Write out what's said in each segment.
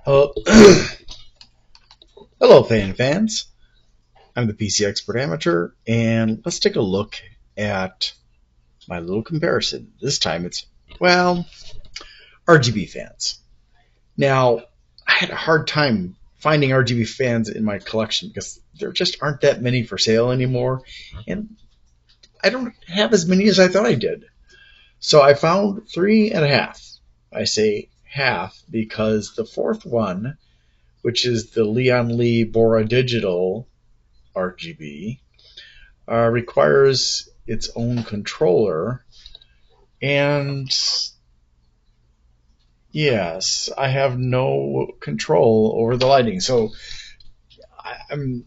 Uh, Hello, fans. I'm the PC Expert Amateur, and let's take a look at my little comparison. This time it's, well, RGB fans. Now, I had a hard time finding RGB fans in my collection because there just aren't that many for sale anymore, and I don't have as many as I thought I did. So I found 3.5. I say half because the fourth one, which is the Lian Li Bora digital RGB, requires its own controller, and yes, I have no control over the lighting. So I'm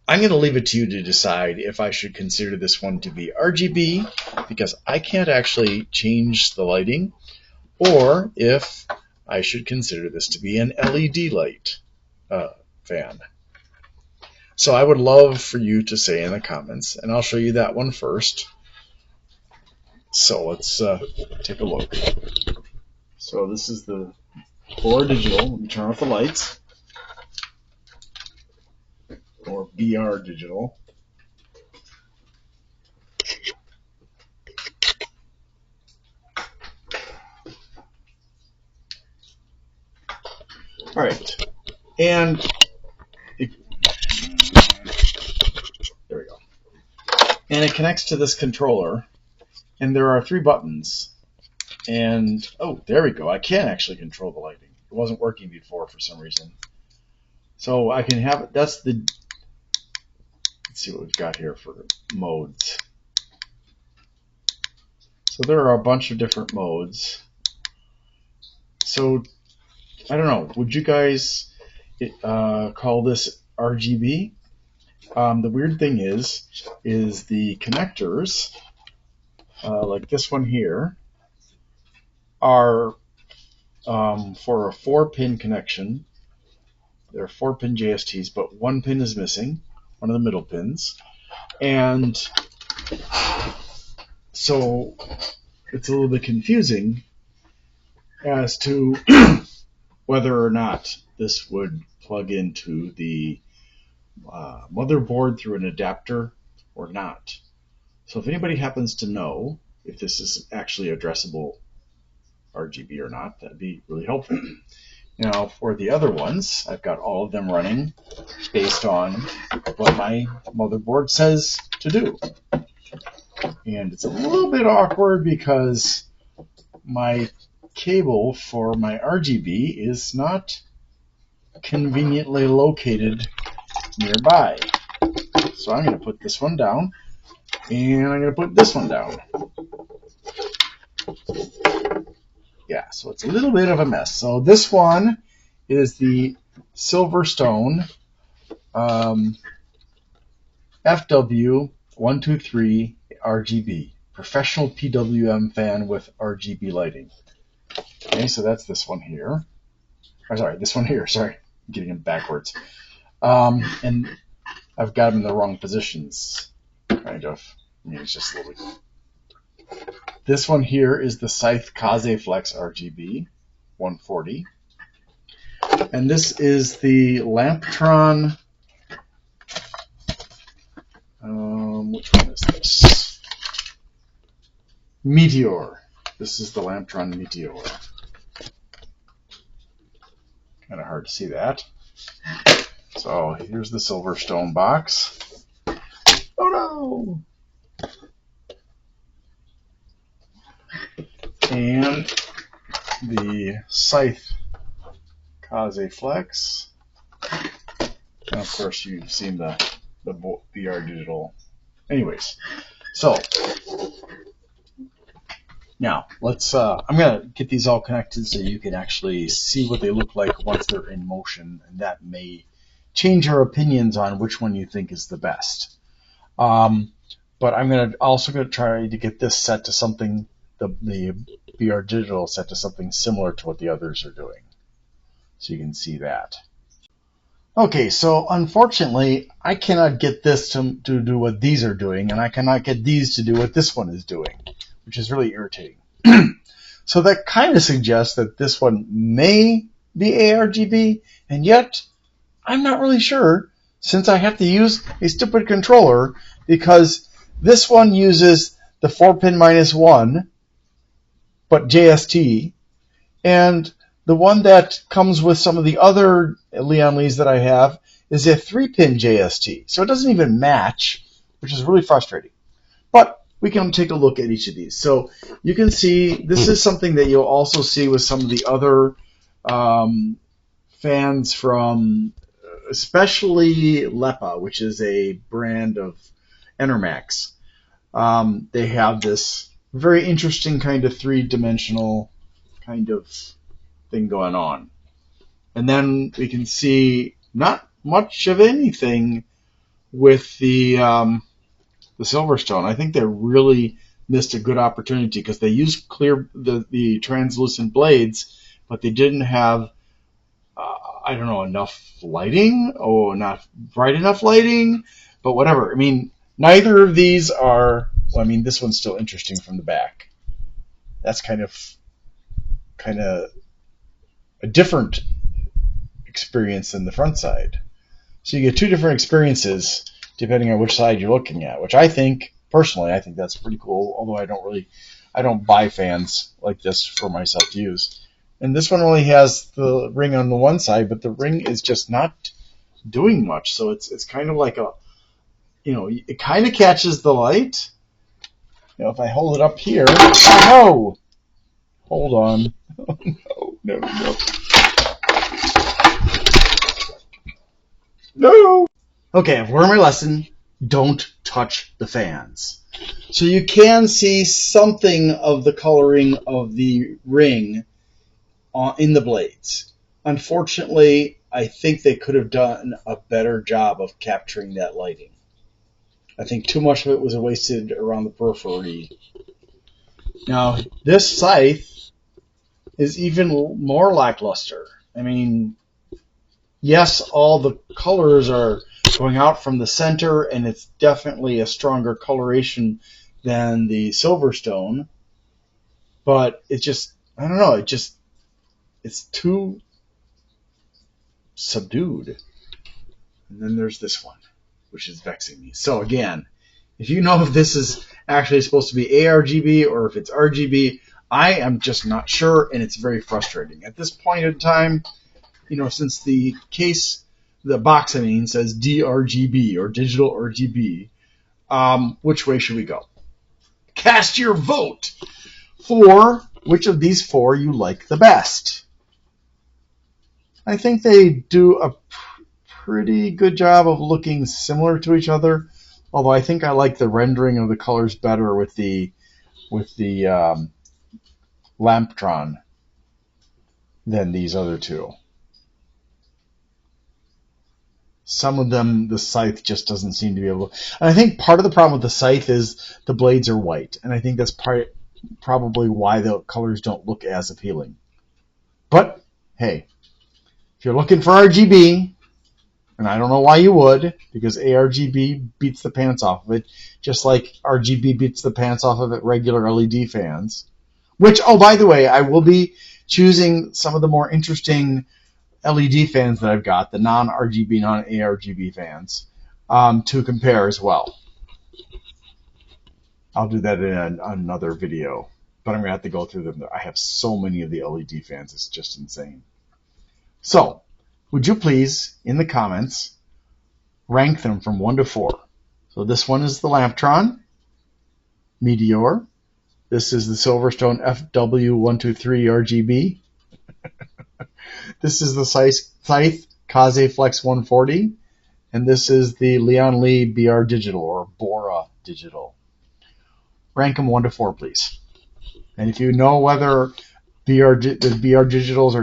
going to leave it to you to decide if I should consider this one to be RGB, because I can't actually change the lighting, or if I should consider this to be an LED light fan. So I would love for you to say in the comments, and I'll show you that one first. So let's take a look. So this is the Bora digital. Let me turn off the lights. Or BR digital. All right, and there we go. And it connects to this controller, and there are 3 buttons. And oh, there we go. I can actually control the lighting. It wasn't working before for some reason. So I can have it. That's the. Let's see what we've got here for modes. So there are a bunch of different modes. So I don't know. Would you guys call this RGB? The weird thing is the connectors, like this one here, are for a 4-pin connection. There are 4-pin JSTs, but 1 pin is missing, one of the middle pins, and so it's a little bit confusing as to whether or not this would plug into the motherboard through an adapter or not. So if anybody happens to know if this is actually addressable RGB or not, that'd be really helpful. Now for the other ones, I've got all of them running based on what my motherboard says to do. And it's a little bit awkward because my cable for my RGB is not conveniently located nearby. So I'm going to put this one down, and I'm going to put this one down. Yeah, so it's a little bit of a mess. So this one is the SilverStone FW123 RGB, professional PWM fan with RGB lighting. Okay, so that's this one here. Oh, sorry, this one here. Sorry, I'm getting them backwards. And I've got them in the wrong positions, kind of. I mean, it's just a little bit. This one here is the Scythe Kaze Flex RGB 140. And this is the Lamptron, which one is this? Meteor. This is the Lamptron Meteor. Kind of hard to see that. So here's the SilverStone box. Oh no! And the Scythe Kaze Flex. And of course you've seen the BR digital. Anyways, so now let's I'm gonna get these all connected so you can actually see what they look like once they're in motion, and that may change your opinions on which one you think is the best. But I'm also gonna try to get this set to something, the BR digital set to something similar to what the others are doing, so you can see that. Okay, so unfortunately I cannot get this to do what these are doing, and I cannot get these to do what this one is doing, which is really irritating. So that kind of suggests that this one may be ARGB, and yet I'm not really sure, since I have to use a stupid controller, because this one uses the 4-pin -1, but JST, and the one that comes with some of the other Lian Lis that I have is a 3-pin JST. So it doesn't even match, which is really frustrating. But we can take a look at each of these. So you can see this is something that you'll also see with some of the other fans from, especially Lepa, which is a brand of Enermax. They have this very interesting kind of three-dimensional kind of thing going on. And then we can see not much of anything with the SilverStone. I think they really missed a good opportunity because they used the translucent blades, but they didn't have I don't know, enough lighting or not bright enough lighting, but whatever. I mean, neither of these are, well, I mean, this one's still interesting from the back. That's kind of a different experience than the front side. So you get two different experiences depending on which side you're looking at, which I think, personally, I think that's pretty cool, although I don't buy fans like this for myself to use. And this one only has the ring on the one side, but the ring is just not doing much. So it's kind of like a, it kind of catches the light. If I hold it up here, oh, hold on. Oh, no. No. Okay, I've learned my lesson. Don't touch the fans. So you can see something of the coloring of the ring in the blades. Unfortunately, I think they could have done a better job of capturing that lighting. I think too much of it was wasted around the periphery. Now, this Scythe is even more lackluster. I mean, yes, all the colors are going out from the center, and it's definitely a stronger coloration than the SilverStone, but it just, I don't know, it's too subdued. And then there's this one, which is vexing me. So again, if you know if this is actually supposed to be ARGB or if it's RGB, I am just not sure, and it's very frustrating. At this point in time, since the box says D-RGB or digital RGB, which way should we go? Cast your vote for which of these four you like the best. I think they do a pretty good job of looking similar to each other, although I think I like the rendering of the colors better with the Lamptron than these other two. Some of them, the Scythe just doesn't seem to be able to. And I think part of the problem with the Scythe is the blades are white, and I think that's probably why the colors don't look as appealing. But, hey, if you're looking for RGB, and I don't know why you would, because ARGB beats the pants off of it, just like RGB beats the pants off of it regular LED fans. Which, oh, by the way, I will be choosing some of the more interesting LED fans that I've got, the non-RGB, non-ARGB fans, to compare as well. I'll do that in another video, but I'm going to have to go through them. I have so many of the LED fans, it's just insane. So, would you please, in the comments, rank them from 1 to 4? So this one is the Lamptron Meteor. This is the SilverStone FW123RGB. This is the Scythe Kaze Flex 140. And this is the Lian Li BR Digital, or Bora Digital. Rank them 1 to 4, please. And if you know whether the BR Digitals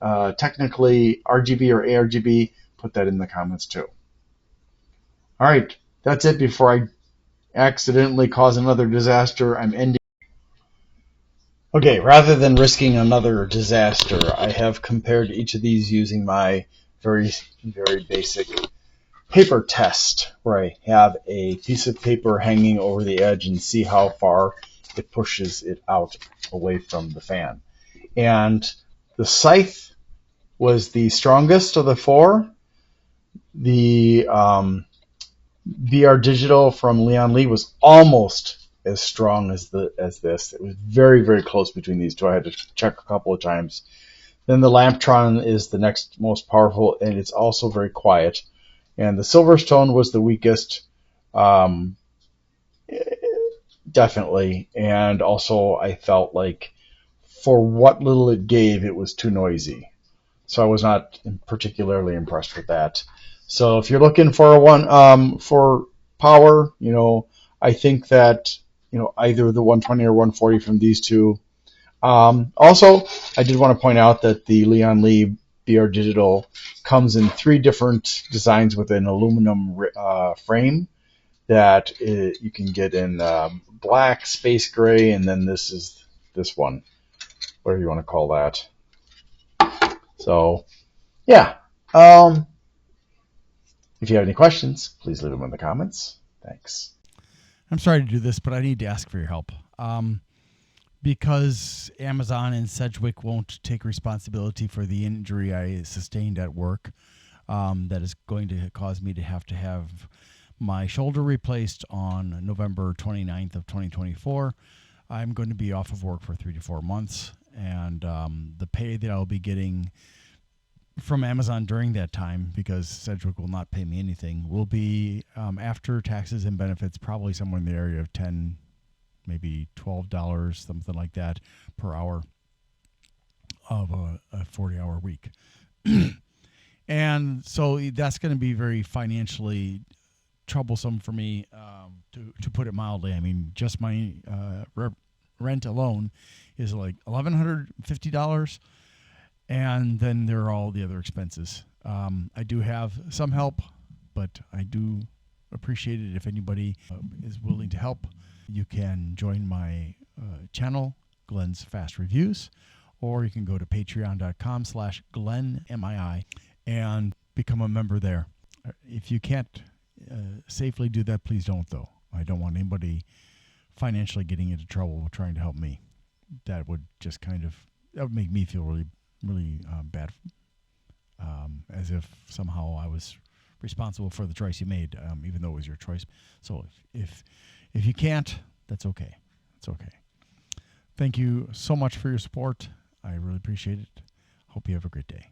are technically RGB or ARGB, put that in the comments too. All right, that's it. Before I accidentally cause another disaster, I'm ending. Okay, rather than risking another disaster, I have compared each of these using my very, very basic paper test, where I have a piece of paper hanging over the edge and see how far it pushes it out away from the fan. And the Scythe was the strongest of the four. The VR Digital from Lian Li was almost as strong as this. It was very, very close between these two. I had to check a couple of times. Then the Lamptron is the next most powerful, and it's also very quiet. And the SilverStone was the weakest, definitely. And also, I felt like for what little it gave, it was too noisy. So I was not particularly impressed with that. So if you're looking for for power, I think that either the 120 or 140 from these two. Also, I did want to point out that the Lian Li BR Digital comes in 3 different designs with an aluminum frame that you can get in black, space gray, and then this is this one, whatever you want to call that. So, yeah. If you have any questions, please leave them in the comments. Thanks. I'm sorry to do this, but I need to ask for your help. Because Amazon and Sedgwick won't take responsibility for the injury I sustained at work, that is going to cause me to have my shoulder replaced on November 29th of 2024. I'm going to be off of work for 3 to 4 months, and the pay that I'll be getting from Amazon during that time, because Sedgwick will not pay me anything, will be after taxes and benefits, probably somewhere in the area of $10, maybe $12, something like that, per hour of a 40-hour week. And so that's going to be very financially troublesome for me, to put it mildly. I mean, just my rent alone is like $1,150. And then there are all the other expenses. I do have some help, but I do appreciate it if anybody is willing to help. You can join my channel, Glenn's Fast Reviews, or you can go to patreon.com/GlennMII and become a member there. If you can't safely do that, please don't, though. I don't want anybody financially getting into trouble trying to help me. That would just that would make me feel really bad, as if somehow I was responsible for the choice you made, even though it was your choice. So if you can't, that's okay. It's okay. Thank you so much for your support. I really appreciate it. Hope you have a great day.